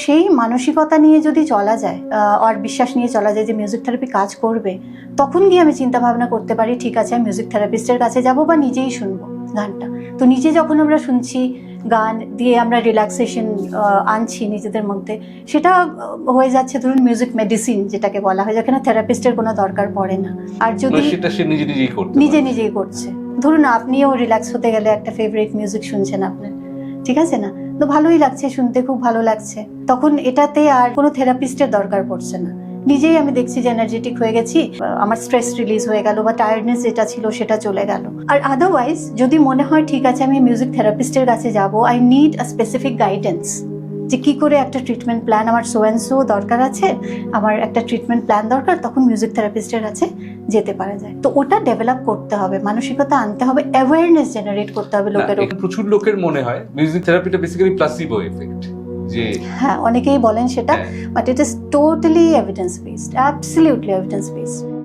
সেই মানসিকতা নিয়ে যদি চলা যায় আর বিশ্বাস নিয়ে চলা যায় যে মিউজিক থেরাপি কাজ করবে, তখন গিয়ে আমি চিন্তা ভাবনা করতে পারি ঠিক আছে আমি মিউজিক থেরাপিস্টের কাছে যাব বা নিজেই শুনবো গানটা। তো নিজে যখন আমরা শুনছি, গান দিয়ে আমরা রিল্যাক্সেশন আনছি নিজেদের মধ্যে, সেটা হয়ে যাচ্ছে ধরুন মিউজিক মেডিসিন যেটাকে বলা হয়, যেখানে থেরাপিস্টের কোনো দরকার পড়ে না। আর যদি সেটা সে নিজেই করছে, ধরুন আপনিও রিল্যাক্স হতে গেলে একটা ফেভারিট মিউজিক শুনছেন আপনার, ঠিক আছে না, তো ভালোই লাগছে, শুনতে খুব ভালো লাগছে, তখন এটাতে আর কোনো থেরাপিস্টের দরকার পড়ছে না। নিজেই আমি দেখছি যে এনার্জেটিক হয়ে গেছি, আমার স্ট্রেস রিলিজ হয়ে গেল বা টায়ার্ডনেস যেটা ছিল সেটা চলে গেল। আর আদারওয়াইজ যদি মনে হয় ঠিক আছে আমি মিউজিক থেরাপিস্টের কাছে যাব, I need a specific guidance যে কি করে একটা ট্রিটমেন্ট প্ল্যান, আমার সো অ্যান্ড সো দরকার আছে, আমার একটা ট্রিটমেন্ট প্ল্যান দরকার, তখন মিউজিক থেরাপিস্টের কাছে যেতে পারা যায়। তো ওটা ডেভেলপ করতে হবে, মানসিকতা আনতে হবে, অ্যাওয়ারনেস জেনারেট করতে হবে লোকের। প্রচুর লোকের মনে হয় মিউজিক থেরাপিটা বেসিক্যালি প্লাসিবো এফেক্ট, যে হ্যাঁ অনেকেই বলেন সেটা, but it is totally evidence based, absolutely evidence based.